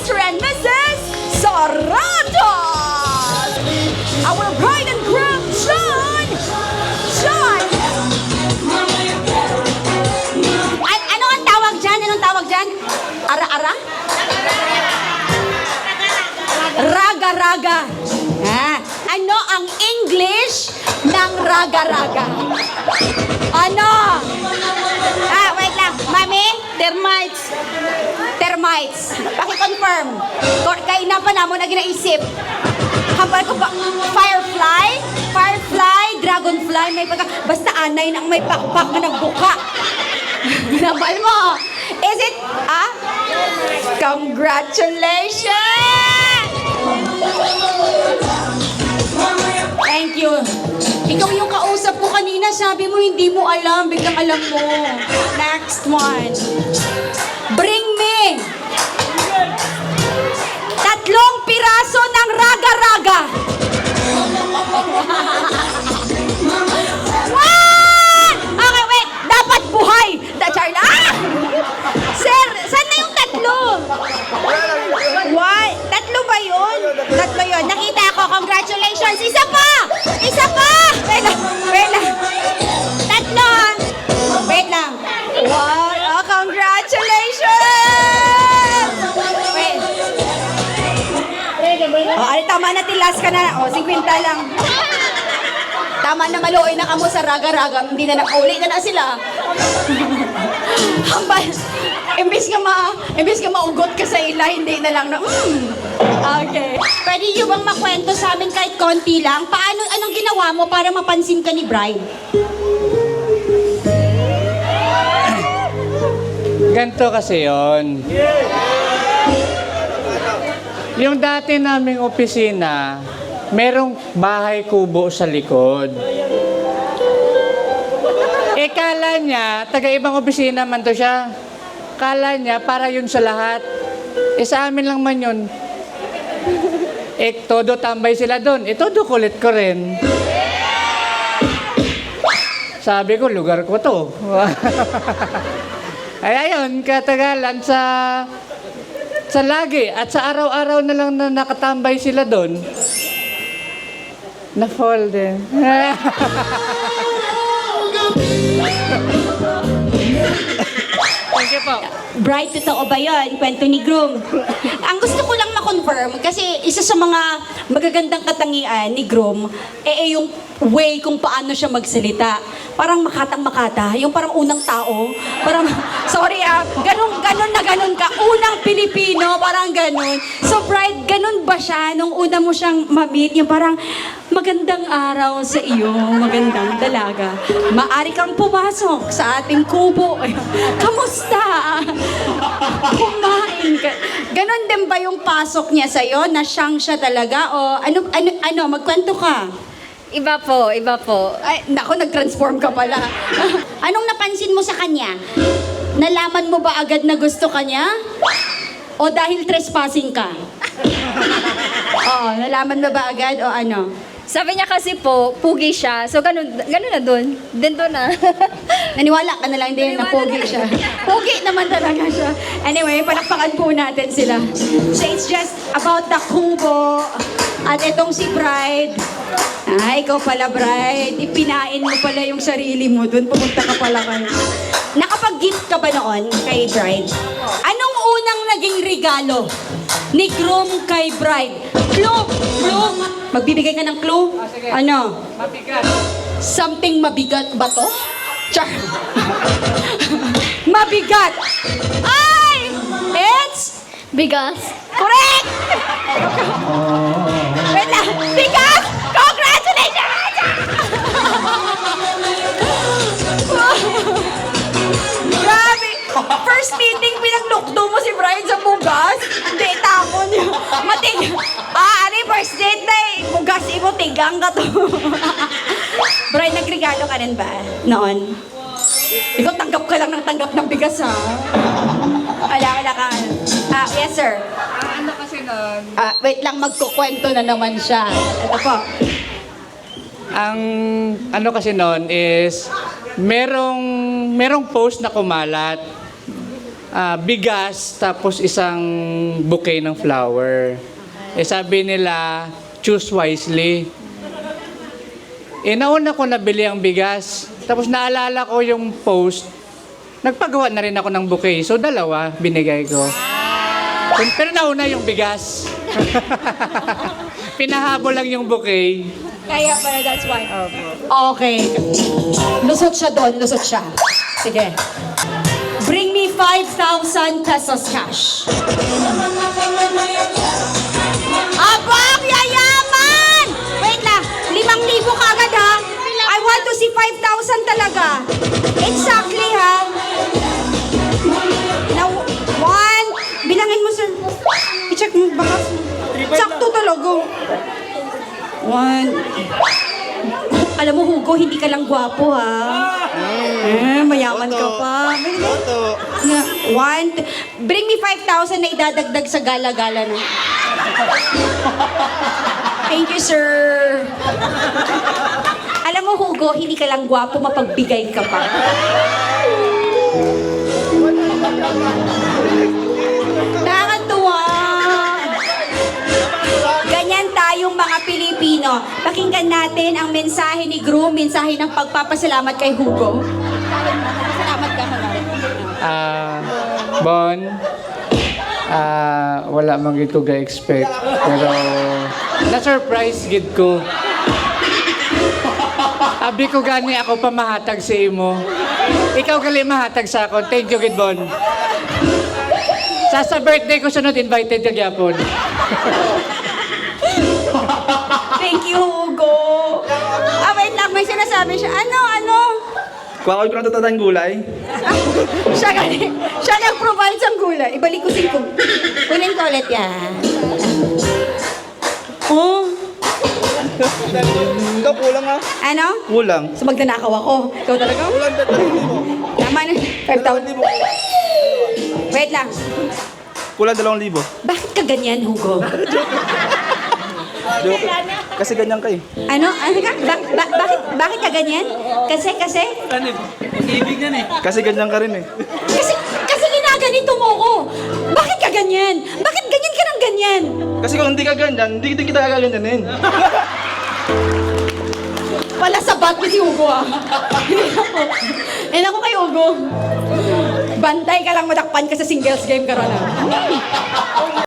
Mr. and Mrs. Sarados! Our bride and groom, John! Ano ang tawag dyan? Anong tawag dyan? Ara-ara? Raga-raga. Ano ang English ng raga-raga? Ano? Wait lang. Mami? Termites. Termites. Paki-confirm. Kaina pa na mo na ginaisip. Habal ko ba? Firefly? Firefly? Dragonfly? May pagka... Basta anay nang may pakpak na nagbuka. Ginabal mo. Is it? Congratulations! Thank you. Ikaw yung kausap ko kanina, sabi mo hindi mo alam, biglang alam mo. Next one. Bring me 3 piraso ng raga-raga. What? Okay, wait. Dapat buhay. Charla. Sir, saan na yung 3? What? 3 ba yun? 3 yun. Nakita ako. Congratulations. Isa pa! Isa pa! Wait lang. Wait lang. 3. Wait lang. Wow. Congratulations! Wait. Tama na. Tilas ka na. 50 lang. Tama na, maluoy na kamo sa raga-raga. Hindi na nakauli na sila. Hambal. Imbis ka maugot ka sa ila, hindi na lang na, Okay. Pwede niyo bang makwento sa amin kahit konti lang? Anong ginawa mo para mapansin ka ni Bride? Ganito kasi yon. Yung dati naming opisina, merong bahay kubo sa likod. Kala niya, taga-ibang opisina man to siya. Kala niya, para yun sa lahat. Sa amin lang man yun. Todo tambay sila doon. Todo kulit ko rin. Sabi ko, lugar ko to. Ay, ayun, katagalan sa lagi at sa araw-araw na lang na nakatambay sila doon. Na-fall din. Thank you po. Bright, totoo ba yun? Kwento ni Groom. Ang gusto ko lang ma-confirm, kasi isa sa mga magagandang katangian ni Groom, yung way kung paano siya magsalita. Parang makatang-makata. Yung parang unang tao. Parang, sorry ganun ka. Unang Pilipino, parang ganun. So, Bright, ganun ba siya nung una mo siyang ma-meet? Yung parang, magandang araw sa iyo, magandang dalaga. Maari kang pumasok sa ating kubo. Kamusta? Kumain ka. Ganon din ba yung pasok niya sa'yo? Na siyang siya talaga? O ano, magkwento ka? Iba po, iba po. Ay, nako, nag-transform ka pala. Anong napansin mo sa kanya? Nalaman mo ba agad na gusto ka niya? O dahil trespassing ka? Oo, nalaman mo ba agad o ano? Sabi niya kasi po, pugi siya. So, ganun na dun. Din doon na. Naniwala ka na lang din na pogi siya. Pogi naman talaga siya. Anyway, palakpakan po natin sila. So, it's just about the kubo. At itong si Bride. Ikaw pala, Bride. Ipinain mo pala yung sarili mo. Doon pumunta ka pala kayo. Nakapag-gift ka ba noon kay Bride? Anong unang naging regalo ni Groom kay Bride? Clue! Magbibigay ka ng clue? Sige. Ano? Mabigat. Something mabigat ba to? Char! Mabigat! Ay! It's... Bigas. Correct! Wait lang! Bigas! Congratulations! Grabe! First meeting, pinaglukdo mo si Brian sa bugas? Hindi, tapon niya. Ari, first date na bugas mo, tigang ka to. Brian, nagregalo ka rin ba noon? Ikaw, tanggap ka lang ng bigas, ha? Wala ka. Yes, sir. Ano kasi nun? Wait lang, magkukwento na naman siya. Ito po. Ang ano kasi nun is merong post na kumalat. bigas tapos isang bouquet ng flower. Sabi nila, choose wisely. Nauna ko nabili ang bigas. Tapos naalala ko yung post. Nagpagawa na rin ako ng bouquet. So, dalawa binigay ko. Pero nauna yung bigas. Pinahabol lang yung bouquet. Kaya pala, that's why. Okay. Lusot siya doon, lusot siya. Sige. Bring me 5,000 pesos cash. Abang, yayaman! Wait lang, 5,000 ka agad ha? I want to see 5,000 talaga. Exactly ha? Now, one, bilangin mo sir. I-check mo, baka. Sakto talaga. One. Alam mo, Hugo, hindi ka lang gwapo, ha? Mayaman ka pa. One. Bring me 5,000 na idadagdag sa gala-gala na. Thank you, sir. Alam mo, Hugo, hindi ka lang gwapo, mapagbigay ka pa. Nakakatuwa. Ganyan tayong mga Pilipino. Pakinggan natin ang mensahe ni Groom, mensahe ng pagpapasalamat kay Hugo. Salamat ka, Bon, wala man gid ko ga-expect. Pero, na-surprise gid ko. Abi ko gani ako pa mahatag sa imo. Ikaw gali mahatag sa ako. Thank you, gid Bon. Sa birthday ko sunod, invited ka gyapon. Thank you, Hugo. Wait lang, may sinasabi siya. Ano? Kuha ko yung tatandang gulay. Siya nag-provide ng gulay. Ibalik ko si Hugo. Kunin ko ulit yan. Oh, Ikaw kulang ha? ano? Kulang. So magdanakaw ako. Ikaw talaga? Kulang 2,000. Tama na. 5,000. Wait lang. Kulang 2,000. Bakit ka ganyan, Hugo? Joke. Kasi ganyan ka eh. Ano? Ano ka? Bakit ka ganyan? Kasi? Kasi ganyan ka rin eh. Kasi ginaganito mo ko. Bakit ka ganyan? Bakit ganyan ka ng ganyan? Kasi kung hindi ka ganyan, hindi kita gaganyanin. Wala sabat ni si Hugo ah. Hindi ako kay Hugo. Bantay ka lang madakpan ka sa singles game ka ron ah.